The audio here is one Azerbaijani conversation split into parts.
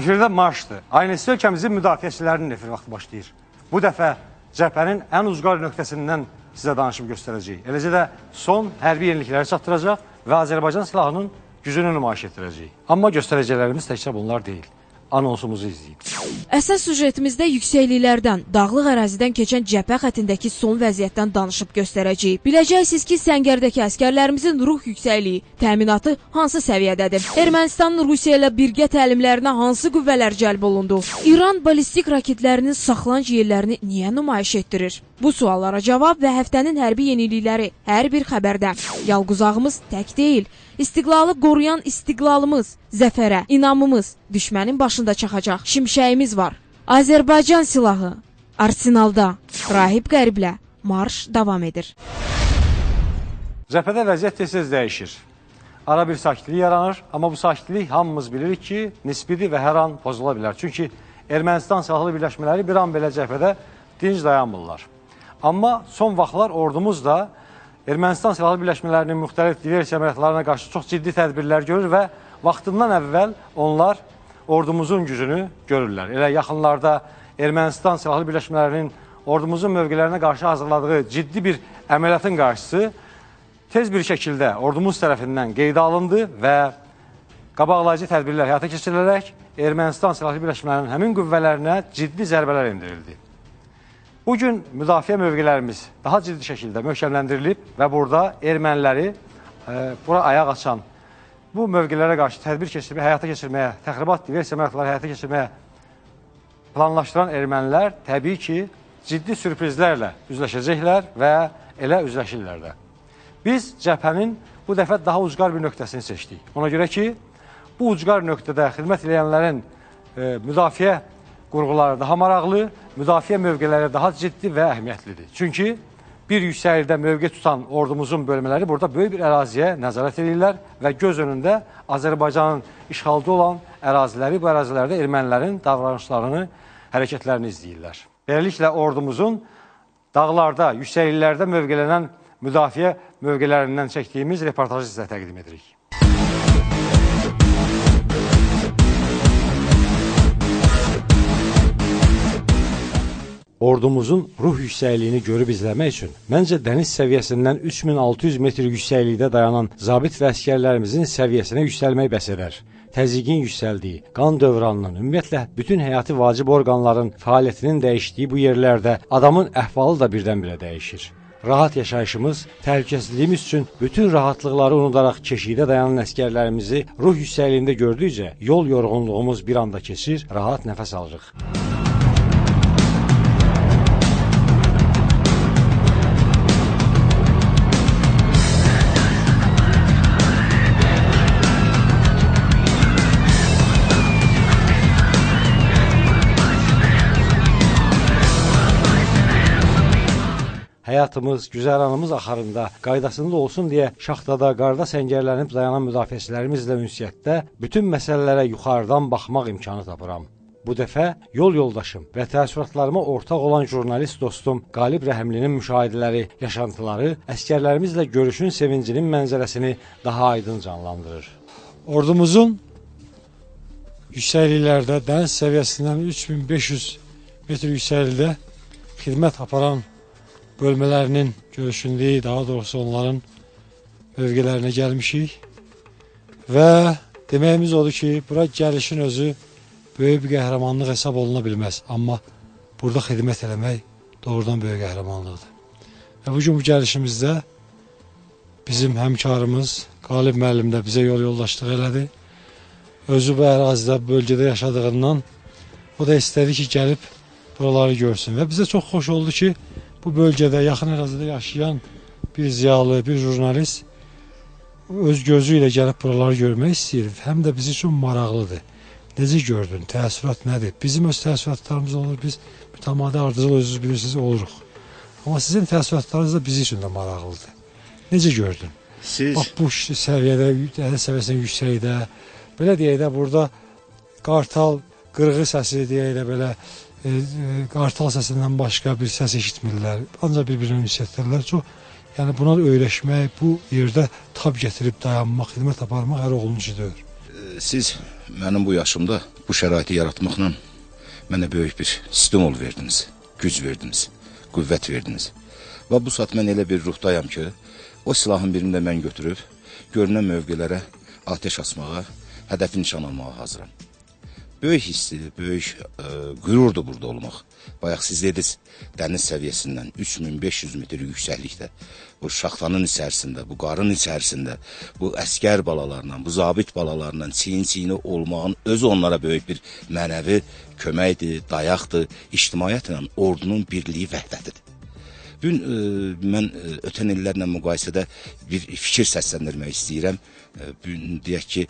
Efirdə marşdır. Aynısı ölkəmizin müdafiəçilərinin efir vaxtı başlayır. Bu dəfə cəbhənin ən uzqar nöqtəsindən sizə danışıb göstərəcəyik. Eləcə də son hərbi yenilikləri çatdıracaq və Azərbaycan silahının gücünü nümayiş etdirəcəyik. Amma göstərəcəklərimiz təkcə bunlar deyil. Anonsumuzu izləyib. Əsas süjetimizdə yüksəkliklərdən, dağlıq ərazidən keçən cəbhə xəttindəki son vəziyyətdən danışıb göstərəcəyik. Biləcəksiniz ki, səngərdəki əskərlərimizin ruh yüksəkliyi, təminatı hansı səviyyədədir? Ermənistanın Rusiya ilə birgə təlimlərinə hansı qüvvələr cəlb olundu? İran ballistik raketlərinin saxlanc yerlərini niyə nümayiş etdirir? Bu suallara cavab və həftənin hərbi yenilikləri hər bir xəbərdə. Yalquzağımız tək deyil. İstiqlalı qoruyan istiqlalımız, zəfərə, inamımız düşmənin başında çaxacaq. Şimşəyimiz var. Azərbaycan silahı, arsenalda, Rahib Qəriblə marş davam edir. Cəbhədə vəziyyət tez-tez dəyişir. Ara bir sakitlik yaranır, amma bu sakitlik hamımız bilirik ki, nisbidir və hər an pozula bilər. Çünki Ermənistan silahlı birləşmələri bir an belə cəbhədə dinc dayanmırlar. Amma son vaxtlar ordumuz da Ermənistan silahlı birləşmələrinin müxtəlif diversiya əməliyyatlarına qarşı çox ciddi tədbirlər görür və vaxtından əvvəl onlar ordumuzun gücünü görürlər. Elə yaxınlarda Ermənistan silahlı birləşmələrinin ordumuzun mövqelərinə qarşı hazırladığı ciddi bir əməliyyatın qarşısı tez bir şəkildə ordumuz tərəfindən qeydə alındı və qabaqlayıcı tədbirlər həyata keçirilərək Ermənistan silahlı birləşmələrinin həmin qüvvələrinə ciddi zərbələr endirildi. Bugün müdafiə mövqelərimiz daha ciddi şəkildə möhkəmləndirilib və burada erməniləri bura ayaq açan, bu mövqelərə qarşı tədbir keçirməyə, həyata keçirməyə, təxribat diversiya əməliyyatları həyata keçirməyə planlaşdıran ermənilər təbii ki, ciddi sürprizlərlə üzləşəcəklər və elə üzləşirlər də. Biz cəbhənin bu dəfə daha ucqar bir nöqtəsini seçdik. Ona görə ki, bu ucqar nöqtədə xidmət edənlərin müdafiə qurğuları daha maraqlı, müdafiə mövqeləri daha ciddi və əhəmiyyətlidir. Çünki bir yüksəklikdə mövqe tutan ordumuzun bölmələri burada böyük bir əraziyə nəzarət edirlər və göz önündə Azərbaycanın işğalda olan əraziləri, bu ərazilərdə ermənilərin davranışlarını, hərəkətlərini izləyirlər. Beləliklə ordumuzun dağlarda, yüksəkliklərdə mövqelənən müdafiə mövqələrindən çəkdiyimiz reportajı sizə təqdim edirik. Ordumuzun ruh yüksəkliyini görüb izləmək üçün məncə dəniz səviyyəsindən 3600 metr yüksəklikdə dayanan zabit və əskərlərimizin səviyyəsinə yüksəlmək bəs edər. Təzyiqin yüksəldiyi, qan dövranının, ümumiyyətlə bütün həyati vacib orqanların fəaliyyətinin dəyişdiyi bu yerlərdə adamın əhvalı da birdən-birə dəyişir. Rahat yaşayışımız, təhlükəsizliyimiz üçün bütün rahatlıqları unudaraq keşikdə dayanan əskərlərimizi ruh yüksəkliyində gördükcə yol yorğunluğumuz bir anda keçir, rahat nəfəs alırıq. Həyatımız, güzəranımız axarında qaydasında olsun deyə şaxtada, qarda səngərlənib dayanan müdafiəçilərimizlə ünsiyyətdə bütün məsələlərə yuxarıdan baxmaq imkanı tapıram. Bu dəfə yol yoldaşım və təəssüratlarıma ortaq olan jurnalist dostum Qalib Rəhimlinin müşahidələri, yaşantıları əskərlərimizlə görüşün sevincinin mənzərəsini daha aydın canlandırır. Ordumuzun yüksəkliklərdə, dəniz səviyyəsindən 3500 metr yüksəklikdə xidmət aparan bölmələrinin görüşündəyi, daha doğrusu onların mövqələrinə gəlmişik və deməyimiz odur ki, bura gəlişin özü böyük bir qəhrəmanlıq hesab oluna bilməz. Amma burada xidmət eləmək doğrudan böyük qəhrəmanlıqdır. Və bugün bu gəlişimizdə bizim həmkarımız Qalib müəllim də bizə yol yoldaşlıq elədi. Özü bu ərazidə, bölgədə yaşadığından o da istədi ki, gəlib buraları görsün və bizə çox xoş oldu ki, bu bölgədə, yaxın ərazidə yaşayan bir ziyalı, bir jurnalist öz gözü ilə gəlib buraları görmək istəyir. Həm də bizi üçün maraqlıdır. Necə gördün? Təəssürat nədir? Bizim öz təəssüratlarımız olur. Biz mütəmadi ardıcıl özünüz bilirsiniz, oluruq. Amma sizin təəssüratlarınız da bizi üçün də maraqlıdır. Necə gördün? Siz... Bax, bu səviyyədə, dəniz səviyyəsindən yüksəkdə, belə deyək də, burada qartal, qırğı səsi deyək də belə, qartal səsindən başqa bir səs eşitmirlər. Ancaq bir-birinə ünsiyyətlərlər. Yəni buna öyrəşmək, bu yerdə tab gətirib dayanmaq, xidmət aparmaq hər oğlunun işidir. Siz mənim bu yaşımda bu şəraiti yaratmaqla mənə böyük bir stimul verdiniz, güc verdiniz, qüvvət verdiniz. Və bu saat mən elə bir ruhdayam ki, o silahın birini də mən götürüb, görünən mövqelərə ateş açmağa, hədəfi nişan almağa hazıram. Böyük hissdir, böyük qürurdur burada olmaq. Bayaq siz dediniz, dəniz səviyyəsindən 3500 metr yüksəklikdə, bu şaxtanın içərisində, bu qarın içərisində, bu əskər balalarla, bu zabit balalarla çiyin-çiyini olmağın özü onlara böyük bir mənəvi köməkdir, dayaqdır, ictimaiyyətlə ordunun birliyi, vəhdətidir. Bugün mən ötən illərlə müqayisədə bir fikir səsləndirmək istəyirəm. Bugün deyək ki,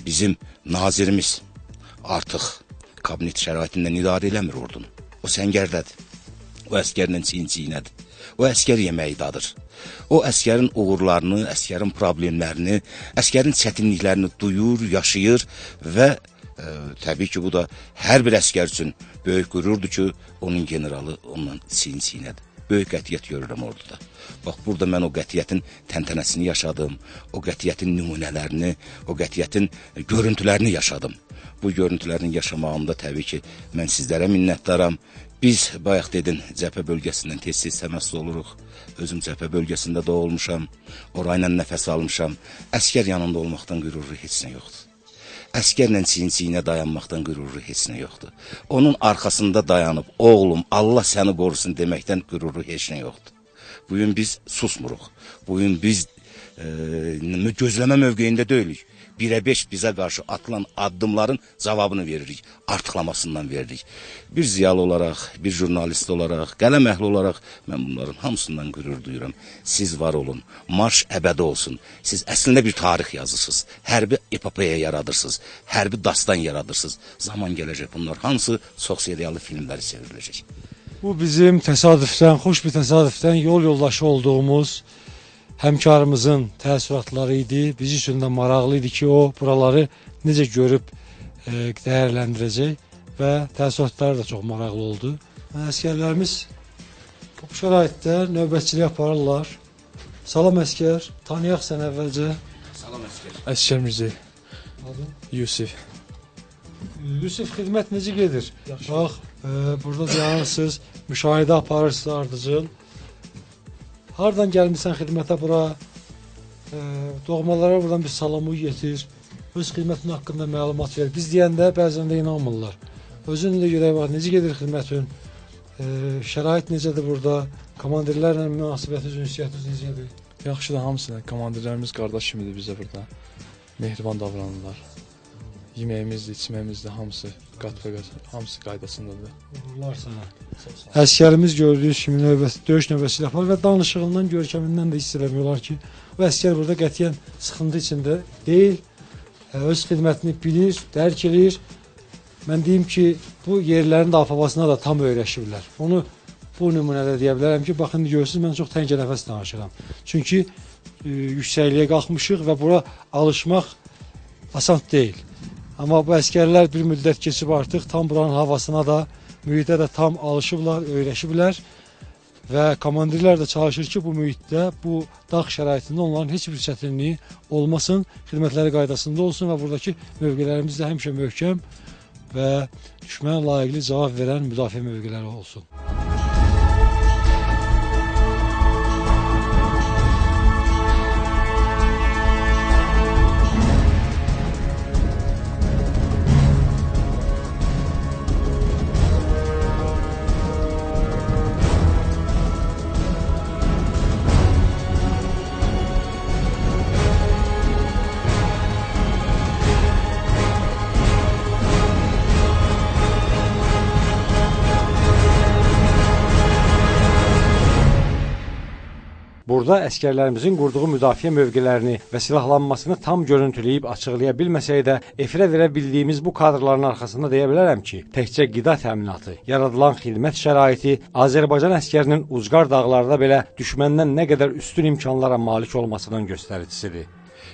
bizim nazirimiz artıq kabinet şəraitindən idarə eləmir ordunu. O səngərdədir. O əskərlə çiyin-çiyinədir. O əskər yeməyi dadır. O əskərin uğurlarını, əskərin problemlərini, əskərin çətinliklərini duyur, yaşayır və təbii ki, bu da hər bir əskər üçün böyük qürurdur ki, onun generalı onunla çiyin-çiyinədir. Böyük qətiyyət görürəm orduda. Bax, burada mən o qətiyyətin təntənəsini yaşadım, o qətiyyətin nümunələrini, o qətiyyətin görüntülərini yaşadım. Bu görüntülərin yaşamağımda təbii ki, mən sizlərə minnətdaram. Biz, bayaq dedin, cəbhə bölgəsindən tez-tez təməssüs oluruq. Özüm cəbhə bölgəsində də olmuşam, orayla nəfəs almışam. Əskər yanında olmaqdan qürurlu heç nə yoxdur. Əskərlə çiyin-çiyinə dayanmaqdan qürurlu heç nə yoxdur. Onun arxasında dayanıb, oğlum, Allah səni qorusun deməkdən qürurlu heç nə yoxdur. Bugün biz susmuruq. Bugün biz gözləmə mövqeyində deyilik. 1'e 5 bizə qarşı atılan addımların cavabını veririk, artıqlamasından veririk. Bir ziyalı olaraq, bir jurnalist olaraq, qələm əhli olaraq mən bunların hamısından qürur duyuram. Siz var olun, marş əbədi olsun. Siz əslində bir tarix yazırsınız, hərbi epopeya yaradırsınız, hərbi dastan yaradırsınız. Zaman gələcək, bunlar hamısı çox seriyalı filmləri çevriləcək. Bu bizim təsadüfdən, xoş bir təsadüfdən yol yoldaşı olduğumuz həmkarımızın təəssüratları idi. Biz üçün də maraqlı idi ki, o buraları necə görüb dəyərləndirəcək və təəssüratları da çox maraqlı oldu. Əskərlərimiz bu şəraitdə növbətçilik aparırlar. Salam əskər, tanıyaq sən əvvəlcə. Salam əskər. Əskər Mirzə. Adın? Yusif. Yusif, xidmət necə gedir? Bax, burada dayanırsınız, müşahidə aparırsınız ardıcıl. Hardan gəlmişsən xidmətə bura? Doğmalara buradan bir salamı yetir. Öz xidmətin haqqında məlumat ver. Biz deyəndə bəzən də inanmırlar. Özün də görək, bax, necə gedir xidmətin? Şərait necədir burada? Komandirlərlə münasibətiniz, ünsiyyətiniz necədir? Yaxşıdır, hamısına. Komandirlərimiz qardaş kimidir bizə burada. Mehriban davranırlar. Yeməyimizdir, içməyimizdir, hamısı qat-qat, hamısı qaydasındadır. Uğurlar sənə. Əskərimiz gördüyünüz kimi döyüş növbəsi yapar və danışığından, görkəmindən də hiss eləmiyorlar ki, o əskər burada qətiyyən sıxıntı içində deyil, öz xidmətini bilir, dərk edir. Mən deyim ki, bu yerlərin də havasına da tam öyrəşirlər. Onu bu nümunədə deyə bilərəm ki, baxın, görürsünüz, mən çox təngə nəfəs danışıram. Çünki yüksəkliyə qalxmışıq və bura alışmaq asan deyil. Amma bu əskərlər bir müddət keçib artıq tam buranın havasına da, mühitə də tam alışıblar, öyrəşiblər və komandirlər də çalışır ki, bu mühitdə, bu dağ şəraitində onların heç bir çətinliyi olmasın, xidmətləri qaydasında olsun və buradakı mövqelərimiz də həmişə möhkəm və düşmənə layiqli cavab verən müdafiə mövqeləri olsun. Burada əskərlərimizin qurduğu müdafiə mövqelərini və silahlanmasını tam görüntüləyib açıqlaya bilməsək də, efirə verə bildiyimiz bu kadrların arxasında deyə bilərəm ki, təkcə qida təminatı, yaradılan xidmət şəraiti Azərbaycan əskərinin ucqar dağlarda belə düşməndən nə qədər üstün imkanlara malik olmasının göstəricisidir.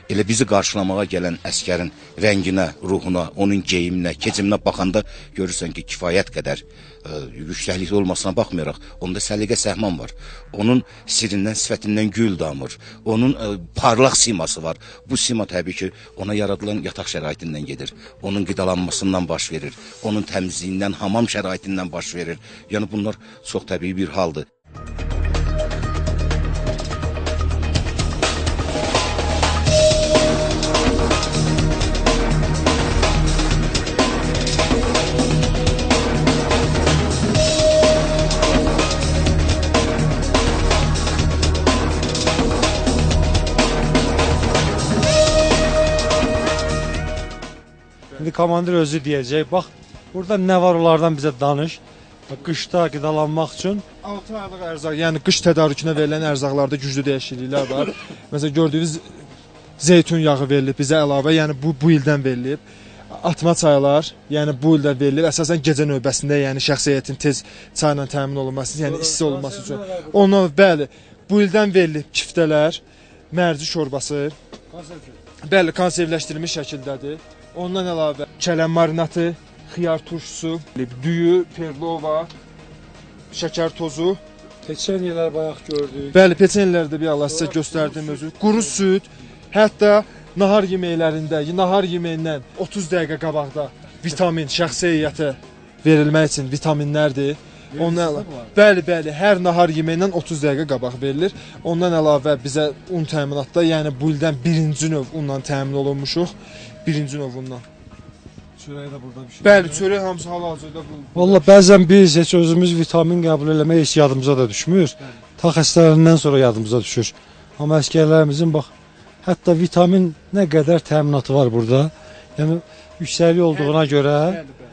Elə bizi qarşılamağa gələn əskərin rənginə, ruhuna, onun geyiminə, keçiminə baxanda görürsən ki, kifayət qədər yüksəklikdə olmasına baxmayaraq, onda səliqə səhman var. Onun sirindən, sifətindən gül damır. Onun parlaq siması var. Bu sima təbii ki, ona yaradılan yataq şəraitindən gedir. Onun qidalanmasından baş verir. Onun təmizliyindən, hamam şəraitindən baş verir. Yəni bunlar çox təbii bir haldır. İndi komandir özü deyəcək, bax, burada nə var onlardan bizə danış. Qışda qidalanmaq üçün 6 aylıq ərzaq, yəni qış tədarükünə verilən ərzaqlarda güclü dəyişikliklər var. Məsələn, gördüyünüz zeytun yağı verilib bizə əlavə, yəni bu ildən verilib. Atma çaylar, yəni bu ildə verilib. Əsasən gecə növbəsində, yəni şəxsi heyətin tez çayla təmin olunması, yəni isti olunması üçün. Ondan bəli, bu ildən verilib kiftələr, mərci şorbası. Bəli, konservləşdirilmiş şəkildədir. Ondan əlavə kələm marinatı, xiyar turşusu, düyü, perlova, şəkər tozu. peçenyelər bayaq gördük. Bəli, peçenyelərdə bir Allah sizə göstərdim özü. Quru süd, hətta nahar yeməklərində, nahar yeməyindən 30 dəqiqə qabaqda vitamin şəxsi heyətə verilmək üçün vitaminlərdir. Ondan bəli, hər nahar yeməyindən 30 dəqiqə qabaq verilir. Ondan əlavə bizə un təminatda, yəni bu ildən birinci növ unla təmin olunmuşuq. Birinci növ undan. Çörək də burada bir şey. Bəli, çörək hamısı hal-hazırda bu. Valla bəzən biz heç özümüz vitamin qəbul eləmək heç yadımıza da düşmür. Ta xəstələrindən sonra yadımıza düşür. Amma əsgərlərimizin bax, hətta vitamin nə qədər təminatı var burada. Yəni yüksəklik olduğuna görə Bəli.